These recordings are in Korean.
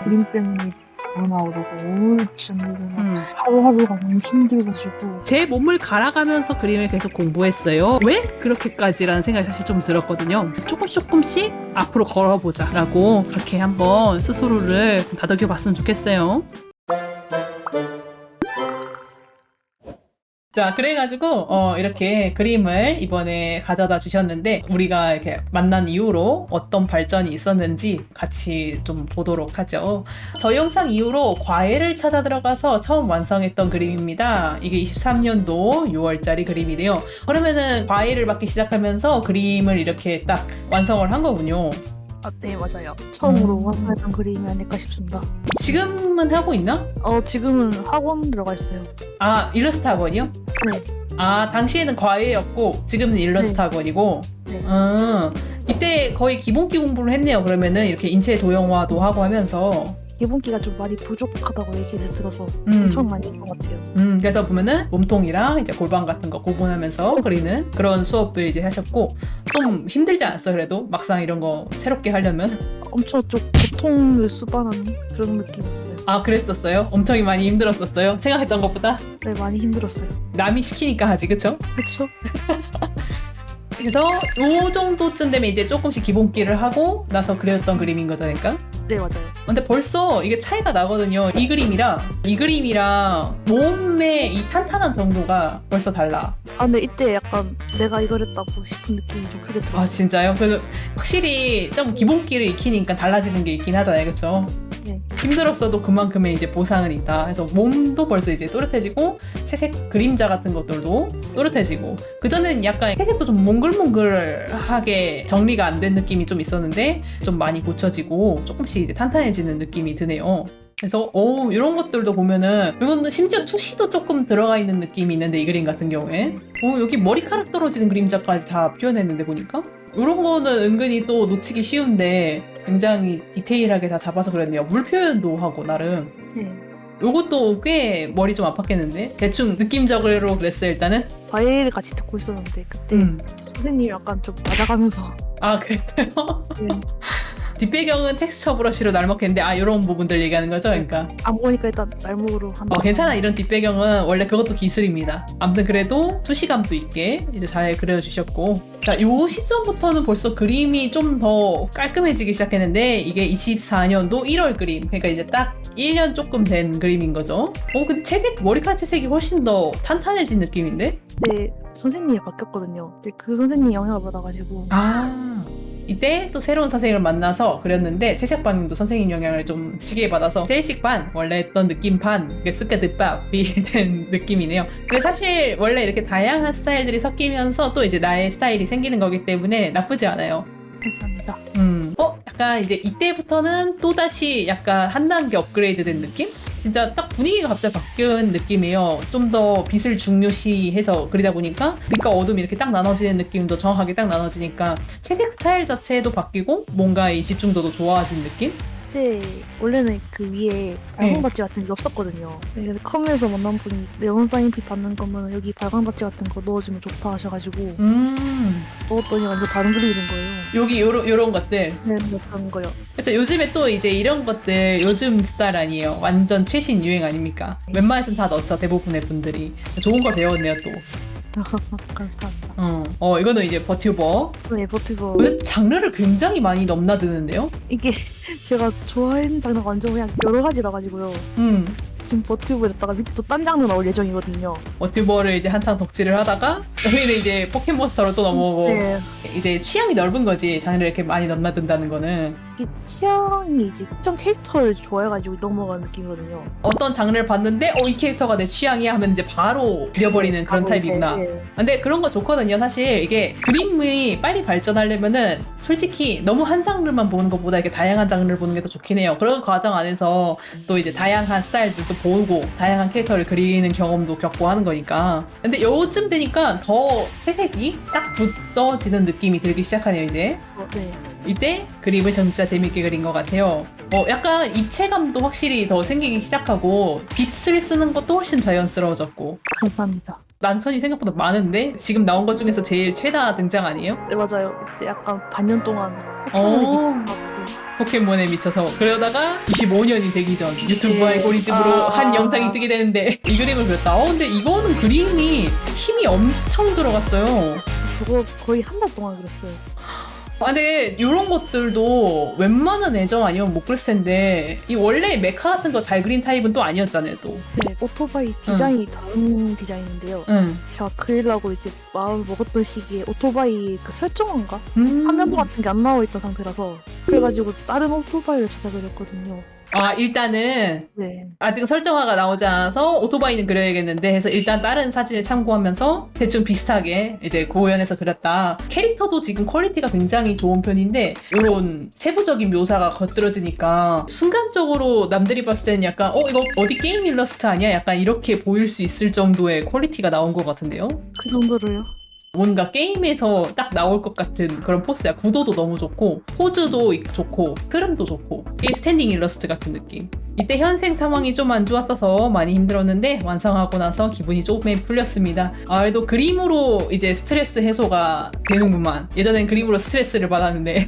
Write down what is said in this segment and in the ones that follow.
그림 때문에 번아웃하고 우울증으로 막 음. 하루하루가 너무 힘들어지고 제 몸을 갈아가면서 그림을 계속 공부했어요. 왜 그렇게까지라는 생각이 사실 좀 들었거든요. 조금씩 앞으로 걸어보자 라고 그렇게 한번 스스로를 다독여 봤으면 좋겠어요. 자, 그래가지고 이렇게 그림을 이번에 가져다 주셨는데 우리가 이렇게 만난 이후로 어떤 발전이 있었는지 같이 좀 보도록 하죠. 저 영상 이후로 과외를 찾아 들어가서 처음 완성했던 그림입니다. 이게 23년도 6월짜리 그림이래요. 그러면은 과외를 받기 시작하면서 그림을 이렇게 딱 완성을 한 거군요. 아, 네, 맞아요. 처음으로 완성했던 그림이 아닐까 싶습니다. 지금은 하고 있나? 지금은 학원 들어가 있어요. 아, 일러스트 학원이요? 네. 아, 당시에는 과외였고 지금은 일러스트 네. 학원이고. 네. 이때 거의 기본기 공부를 했네요. 그러면은 이렇게 인체 도형화도 하고 하면서. 기본기가 좀 많이 부족하다고 얘기를 들어서 엄청 많이 한 것 같아요. 그래서 보면은 몸통이랑 이제 골반 같은 거 구분하면서 그리는 그런 수업을 이제 하셨고, 좀 힘들지 않았어? 그래도 막상 이런 거 새롭게 하려면. 엄청 좀 고통을 수반하는 그런 느낌이었어요. 아, 그랬었어요? 엄청 많이 힘들었었어요? 생각했던 것보다? 네, 많이 힘들었어요. 남이 시키니까 하지, 그쵸? 그쵸? 그래서 요 정도쯤 되면 이제 조금씩 기본기를 하고 나서 그렸던 그림인 거죠, 그러니까? 네, 맞아요. 근데 벌써 이게 차이가 나거든요. 이 그림이랑 몸의 이 탄탄한 정도가 벌써 달라. 아, 근데 이때 약간 내가 이걸 했다고 싶은 느낌이 좀 크게 들었어요. 아, 진짜요? 그래서 확실히 좀 기본기를 익히니까 달라지는 게 있긴 하잖아요, 그쵸? 네. 힘들었어도 그만큼의 이제 보상은 있다. 그래서 몸도 벌써 이제 또렷해지고 채색 그림자 같은 것들도 또렷해지고, 그전에는 약간 채색도 좀 몽글몽글하게 정리가 안 된 느낌이 좀 있었는데 좀 많이 고쳐지고 조금씩 이제 탄탄해지는 느낌이 드네요. 그래서 이런 것들도 보면은 이건 심지어 투시도 조금 들어가 있는 느낌이 있는데, 이 그림 같은 경우엔 여기 머리카락 떨어지는 그림자까지 다 표현했는데 보니까 이런 거는 은근히 또 놓치기 쉬운데 굉장히 디테일하게 다 잡아서 그랬네요. 물 표현도 하고 나름. 네. 요것도 꽤 머리 좀 아팠겠는데? 대충 느낌적으로 그랬어요, 일단은. 과외를 같이 듣고 있었는데 그때 선생님이 약간 좀 맞아가면서 아, 그랬어요? 네. 뒷배경은 텍스처 브러쉬로 날먹했는데, 이런 부분들 얘기하는 거죠, 그러니까. 안 보니까 일단 날목으로 한다. 괜찮아. 이런 뒷배경은 원래 그것도 기술입니다. 아무튼 그래도 투시감도 있게 이제 잘 그려주셨고, 자, 요 시점부터는 벌써 그림이 좀 더 깔끔해지기 시작했는데, 이게 24년도 1월 그림. 그러니까 이제 딱 1년 조금 된 그림인 거죠. 근데 머리카락 채색이 훨씬 더 탄탄해진 느낌인데? 네, 선생님이 바뀌었거든요. 근데 그 선생님 영향을 받아가지고 이때 또 새로운 선생님을 만나서 그렸는데, 채색반도 선생님 영향을 좀 시기에 받아서 셀식 반, 원래 했던 느낌 반, 스카드밥이 된 느낌이네요. 근데 사실 원래 이렇게 다양한 스타일들이 섞이면서 또 이제 나의 스타일이 생기는 거기 때문에 나쁘지 않아요. 감사합니다. 약간 이제 이때부터는 또다시 약간 한 단계 업그레이드 된 느낌? 진짜 딱 분위기가 갑자기 바뀐 느낌이에요. 좀 더 빛을 중요시해서 그리다 보니까 빛과 어둠이 이렇게 딱 나눠지는 느낌도 정확하게 딱 나눠지니까 채색 스타일 자체도 바뀌고 뭔가 이 집중도도 좋아진 느낌? 네, 원래는 그 위에 발광 바지 같은 게 없었거든요. 네, 컴에서 만난 분이 네온 사인필 받는 거면 여기 발광 바지 같은 거 넣어주면 좋다 하셔가지고 넣었더니 완전 다른 그림이 된 거예요. 여기 요런 것들. 네, 그런 거요. 그렇죠. 요즘에 또 이제 이런 것들 요즘 스타일 아니에요. 완전 최신 유행 아닙니까? 웬만해서는 다 넣죠. 대부분의 분들이. 좋은 거 배웠네요, 또. 감사합니다. 이거는 이제 버튜버. 네, 버티버. 장르를 굉장히 많이 넘나드는데요? 이게 제가 좋아하는 장르가 완전 그냥 여러 가지라 가지고요. 지금 버튜버였다가 밑에 또 딴 장르 나올 예정이거든요. 버튜버를 이제 한창 덕질을 하다가 여기는 이제 포켓몬스터로 또 넘어오고. 네. 이제 취향이 넓은 거지, 장르를 이렇게 많이 넘나든다는 거는. 이게 취향이 이제 특정 캐릭터를 좋아해가지고 넘어가는 느낌이거든요. 어떤 장르를 봤는데 이 캐릭터가 내 취향이야 하면 이제 바로 그려버리는 그런 타입이구나. 네. 근데 그런 거 좋거든요. 사실 이게 그림이 빨리 발전하려면은 솔직히 너무 한 장르만 보는 것보다 이렇게 다양한 장르를 보는 게 더 좋긴 해요. 그런 과정 안에서 또 이제 다양한 스타일들도 보고 다양한 캐릭터를 그리는 경험도 겪고 하는 거니까. 근데 요즘 되니까 더 회색이 딱 굳어지는 느낌이 들기 시작하네요, 이제. 네. 이때 그림을 진짜 재밌게 그린 것 같아요. 약간 입체감도 확실히 더 생기기 시작하고 빛을 쓰는 것도 훨씬 자연스러워졌고. 감사합니다. 난천이 생각보다 많은데 지금 나온 것 중에서 제일 최다 등장 아니에요? 네, 맞아요. 그때 약간 반년 동안 어. 포켓몬이 미쳤어요. 포켓몬에 미쳐서 그러다가 25년이 되기 전 유튜브 알고리즘으로 한 영상이 뜨게 되는데 이 그림을 그렸다. 근데 이거는 그림이 힘이 엄청 들어갔어요. 저거 거의 한 달 동안 그렸어요. 근데 이런 것들도 웬만한 애정 아니면 못 그렸을 텐데 이 원래 메카 같은 거 잘 그린 타입은 또 아니었잖아요 또. 네, 오토바이 디자인이 다른 디자인인데요. 응. 제가 그리려고 이제 마음을 먹었던 시기에 오토바이 그 설정인가? 화면도 같은 게 안 나와 있던 상태라서 그래가지고 다른 오토바이를 찾아 그렸거든요. 일단은 네. 아직 설정화가 나오지 않아서 오토바이는 그려야겠는데 해서 일단 다른 사진을 참고하면서 대충 비슷하게 이제 고연해서 그렸다. 캐릭터도 지금 퀄리티가 굉장히 좋은 편인데 이런 세부적인 묘사가 겉들어지니까 순간적으로 남들이 봤을 때는 약간 이거 어디 게임 일러스트 아니야? 약간 이렇게 보일 수 있을 정도의 퀄리티가 나온 것 같은데요? 그 정도로요? 뭔가 게임에서 딱 나올 것 같은 그런 포스야. 구도도 너무 좋고 포즈도 좋고 흐름도 좋고 게임 스탠딩 일러스트 같은 느낌. 이때 현생 상황이 좀 안 좋았어서 많이 힘들었는데 완성하고 나서 기분이 조금 풀렸습니다. 그래도 그림으로 이제 스트레스 해소가 되는구만. 예전엔 그림으로 스트레스를 받았는데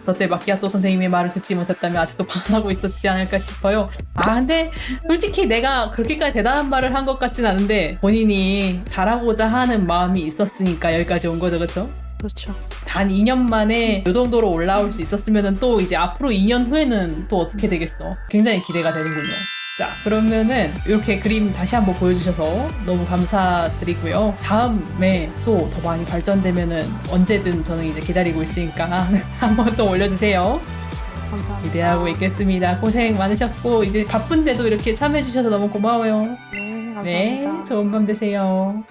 저때 마키아토 선생님의 말을 듣지 못했다면 아직도 반하고 있었지 않을까 싶어요. 근데 솔직히 내가 그렇게까지 대단한 말을 한 것 같진 않은데 본인이 잘하고자 하는 마음이 있었으니까 여기까지 온 거죠, 그렇죠? 그렇죠. 단 2년 만에 이 정도로 올라올 수 있었으면 또 이제 앞으로 2년 후에는 또 어떻게 되겠어? 굉장히 기대가 되는군요. 자, 그러면은 이렇게 그림 다시 한번 보여주셔서 너무 감사드리고요. 다음에 또 더 많이 발전되면은 언제든 저는 이제 기다리고 있으니까 한번 또 올려주세요. 감사합니다. 기대하고 있겠습니다. 고생 많으셨고 이제 바쁜데도 이렇게 참여해주셔서 너무 고마워요. 네, 감사합니다. 네, 좋은 밤 되세요.